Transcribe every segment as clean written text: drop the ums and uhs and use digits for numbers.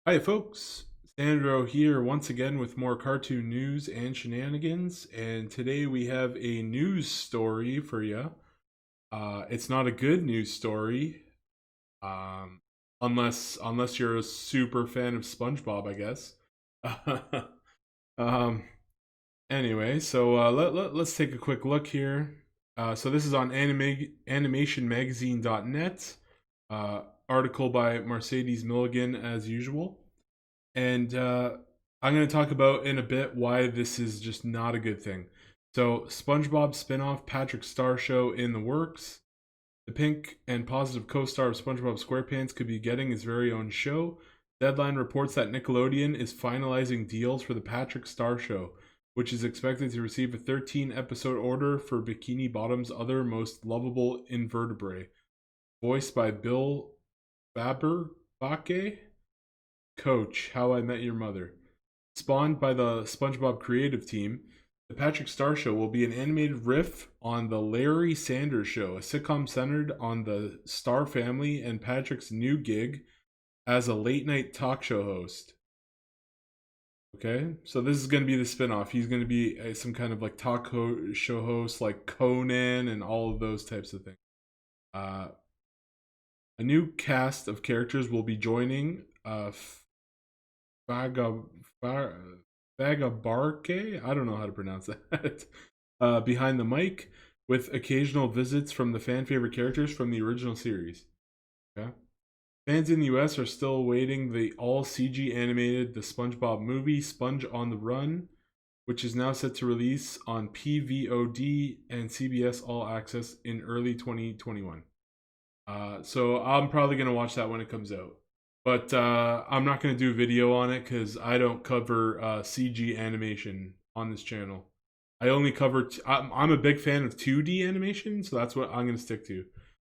Hi, folks. Sandro here once again with more cartoon news and shenanigans. And today we have a news story for you. It's not a good news story, um, unless you're a super fan of SpongeBob, I guess. um, anyway, so let's take a quick look here. So this is on animationmagazine.net. Article by Mercedes Milligan as usual. And I'm going to talk about in a bit why this is just not a good thing. So, SpongeBob spinoff Patrick Star Show in the works. The pink and positive co star of SpongeBob SquarePants could be getting his very own show. Deadline reports that Nickelodeon is finalizing deals for the Patrick Star Show, which is expected to receive a 13-episode order for Bikini Bottom's other most lovable invertebrate, voiced by Bill Faberbake. Coach, How I Met Your Mother. Spawned by the SpongeBob creative team, The Patrick Star Show will be an animated riff on The Larry Sanders Show, a sitcom centered on the Star family and Patrick's new gig as a late night talk show host. Okay, so this is going to be the spinoff. He's going to be some kind of like show host like Conan and all of those types of things. Uh, a new cast of characters will be joining Vaga, Vagabarke? I don't know how to pronounce that. Behind the mic, with occasional visits from the fan favorite characters from the original series. Okay. Fans in the US are still awaiting the all CG animated The SpongeBob movie, Sponge on the Run, which is now set to release on PVOD and CBS All Access in early 2021. So I'm probably going to watch that when it comes out. But I'm not going to do a video on it because I don't cover CG animation on this channel. I only cover. I'm a big fan of 2D animation, so that's what I'm going to stick to.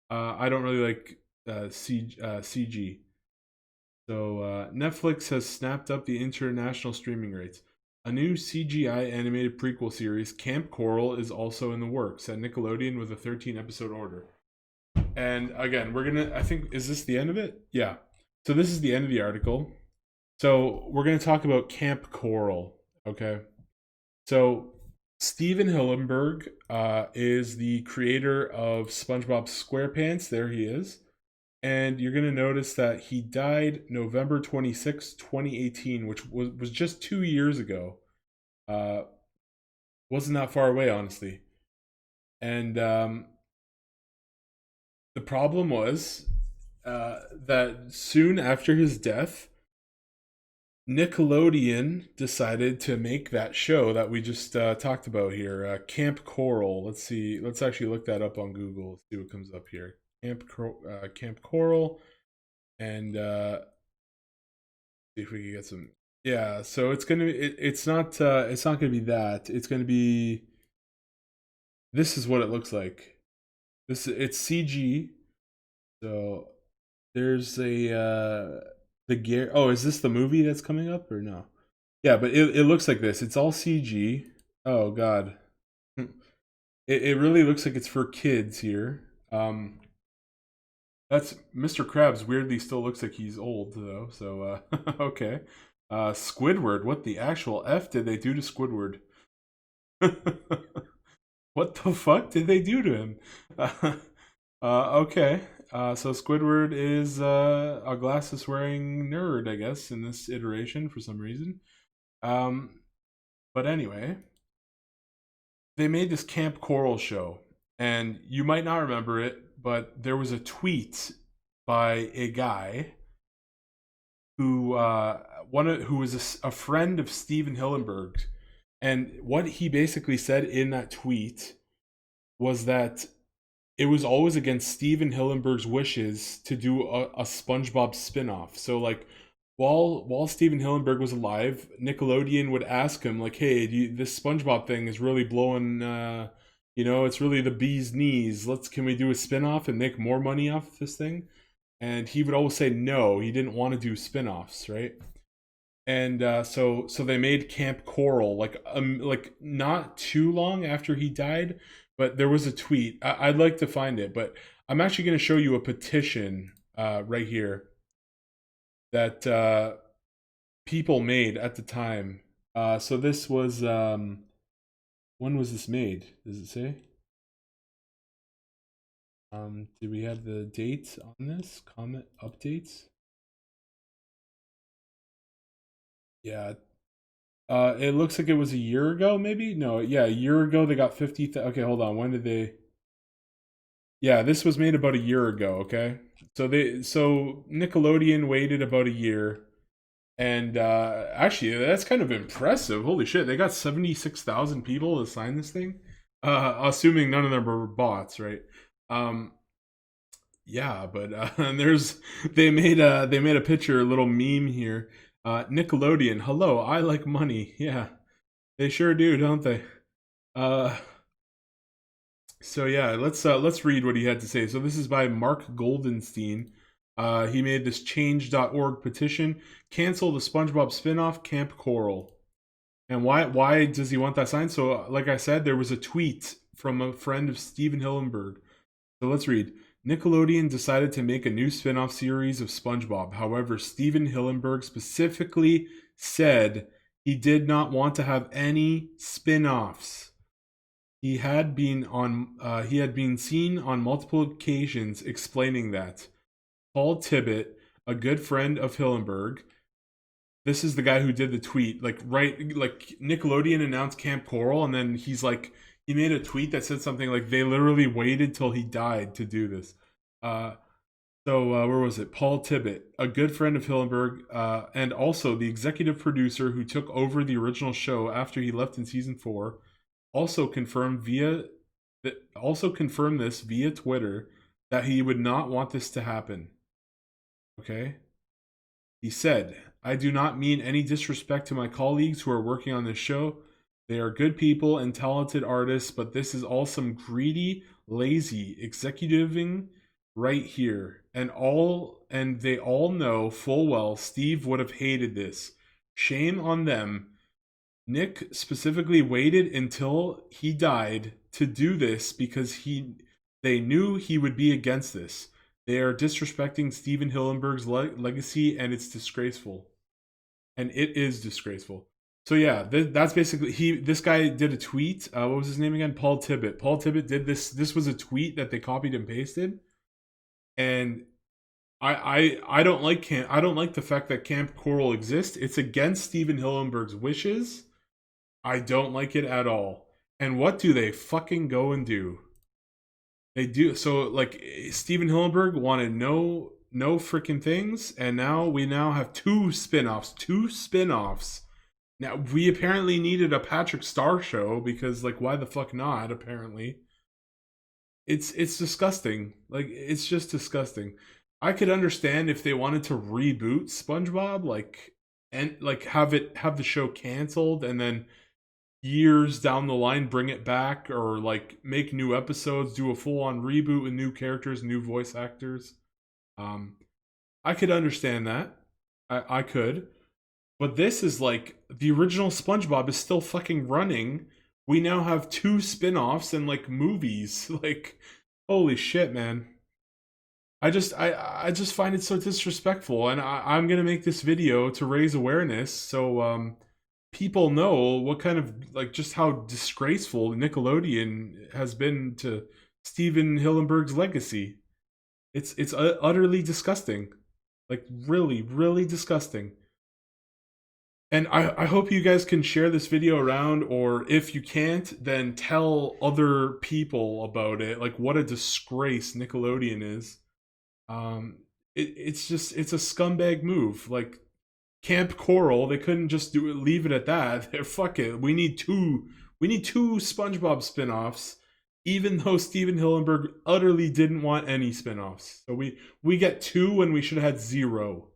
I don't really like CG. So Netflix has snapped up the international streaming rates. A new CGI animated prequel series, Camp Coral, is also in the works at Nickelodeon with a 13-episode order. And again, I think, is this the end of it? Yeah. So this is the end of the article. So we're going to talk about Camp Coral. Okay. So Steven Hillenburg is the creator of SpongeBob SquarePants. There he is. And you're going to notice that he died November 26, 2018, which was just 2 years ago. Wasn't that far away, honestly. And the problem was that soon after his death, Nickelodeon decided to make that show that we just talked about here, Camp Coral. Let's see. Let's actually look that up on Google. See what comes up here. Camp Coral, and see if we can get some. Yeah. So it's gonna. It's not. It's not gonna be that. It's gonna be. This is what it looks like. It's CG. So there's a the gear. Oh, is this the movie that's coming up or no? Yeah, but it looks like this. It's all CG. Oh God, it really looks like it's for kids here. That's Mr. Krabs. Weirdly, still looks like he's old though. So okay. Squidward. What the actual f did they do to Squidward? What the fuck did they do to him? Okay. So Squidward is a glasses wearing nerd, I guess, in this iteration for some reason. Um, but anyway, they made this Camp Coral show, and you might not remember it, but there was a tweet by a guy who who was a friend of Steven Hillenburg, and what he basically said in that tweet was that it was always against Steven Hillenburg's wishes to do a SpongeBob spinoff. So like while Steven Hillenburg was alive, Nickelodeon would ask him like, "Hey, this SpongeBob thing is really blowing. It's really the bee's knees. Can we do a spinoff and make more money off this thing?" And he would always say no. He didn't want to do spinoffs, right? And so they made Camp Coral like not too long after he died, but there was a tweet. I'd like to find it, but I'm actually going to show you a petition right here that people made at the time. So this was when was this made? Does it say? Do we have the date on this? Comment updates? Yeah. It looks like it was a year ago, maybe? No, yeah, a year ago they got 50. Okay, hold on. When did they? Yeah, this was made about a year ago, okay? So Nickelodeon waited about a year. And actually, that's kind of impressive. Holy shit, they got 76,000 people to sign this thing. Assuming none of them were bots, right? Um, yeah, but there's they made a picture, a little meme here. Nickelodeon, hello, I like money. Yeah, they sure do, don't they? Uh, so yeah, let's read what he had to say. So this is by Mark Goldenstein. He made this change.org petition, cancel the SpongeBob spinoff Camp Coral. And why does he want that sign? So like I said, there was a tweet from a friend of Steven Hillenburg. So let's read. Nickelodeon decided to make a new spin-off series of SpongeBob. However, Steven Hillenburg specifically said he did not want to have any spin-offs. He had been seen on multiple occasions explaining that. Paul Tibbet, a good friend of Hillenburg, this is the guy who did the tweet. Like Nickelodeon announced Camp Coral, and then he made a tweet that said something like they literally waited till he died to do this. Uh, where was it? Paul Tibbet, a good friend of Hillenburg, and also the executive producer who took over the original show after he left in season 4, also confirmed this via Twitter that he would not want this to happen. Okay? He said, I do not mean any disrespect to my colleagues who are working on this show. They are good people and talented artists, but this is all some greedy, lazy executiving right here. And they all know full well Steve would have hated this. Shame on them. Nick specifically waited until he died to do this because they knew he would be against this. They are disrespecting Steven Hillenburg's legacy, and it's disgraceful. And it is disgraceful. So yeah, that's basically This guy did a tweet. What was his name again? Paul Tibbet. Paul Tibbet did this. This was a tweet that they copied and pasted, and I don't like I don't like the fact that Camp Coral exists. It's against Steven Hillenburg's wishes. I don't like it at all. And what do they fucking go and do? They do so like Steven Hillenburg wanted no freaking things, and now we have two spin-offs. Two spin-offs. Now we apparently needed a Patrick Star show because like why the fuck not, apparently. It's disgusting. Like it's just disgusting. I could understand if they wanted to reboot SpongeBob, like have the show canceled and then years down the line bring it back, or like make new episodes, do a full-on reboot with new characters, new voice actors. um I could understand that. I could. But this is like the original SpongeBob is still fucking running. We now have two spin-offs and like movies. Like holy shit, man. I just find it so disrespectful, and I'm gonna make this video to raise awareness so people know what kind of like just how disgraceful Nickelodeon has been to Steven Hillenburg's legacy. It's utterly disgusting, like really disgusting. And I hope you guys can share this video around, or if you can't, then tell other people about it. Like what a disgrace Nickelodeon is. It's a scumbag move. Like Camp Coral, they couldn't just leave it at that. They're fuck it. We need two SpongeBob spin-offs, even though Steven Hillenburg utterly didn't want any spin-offs. So we get two when we should have had zero.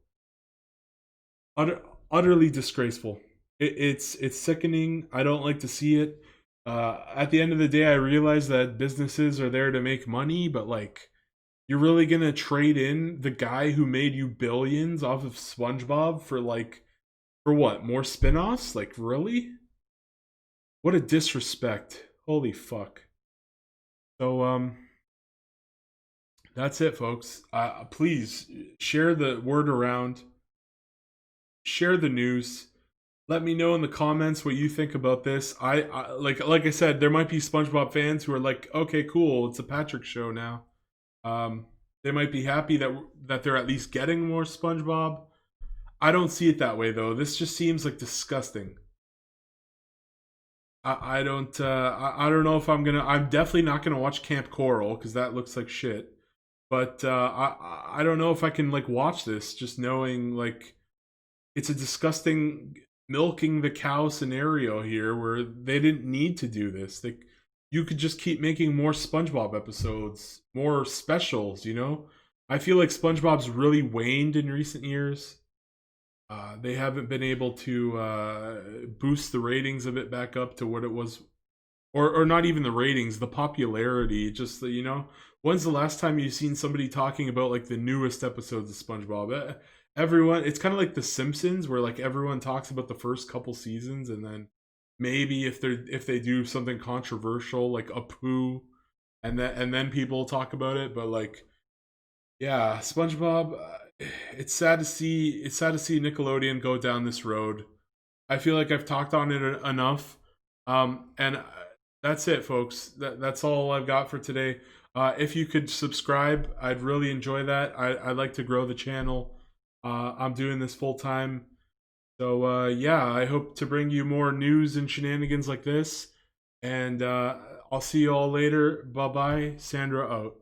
Utterly disgraceful. It's sickening. I don't like to see it. At the end of the day, I realize that businesses are there to make money, but like you're really gonna trade in the guy who made you billions off of SpongeBob for what? More spin-offs? Like really? What a disrespect. Holy fuck. So that's it, folks. Please share the word around. share the news. Let me know in the comments what you think about this. Like I said, there might be SpongeBob fans who are like, okay, cool, it's a Patrick show now. They might be happy that they're at least getting more SpongeBob. I don't see it that way though. This just seems like disgusting. I don't I don't know if I'm definitely not gonna watch Camp Coral because that looks like shit. But I don't know if I can like watch this just knowing like it's a disgusting milking the cow scenario here where they didn't need to do this. You could just keep making more SpongeBob episodes, more specials, you know? I feel like SpongeBob's really waned in recent years. They haven't been able to boost the ratings of it back up to what it was, or not even the ratings, the popularity. Just you know, when's the last time you've seen somebody talking about like the newest episodes of SpongeBob? Everyone, it's kind of like The Simpsons, where like everyone talks about the first couple seasons, and then maybe if they do something controversial like a poo, and then people talk about it. But like, yeah, SpongeBob. It's sad to see. It's sad to see Nickelodeon go down this road. I feel like I've talked on it enough, and that's it, folks. That's all I've got for today. If you could subscribe, I'd really enjoy that. I'd like to grow the channel. I'm doing this full time, so yeah, I hope to bring you more news and shenanigans like this. And I'll see you all later. Bye bye. Sandro out.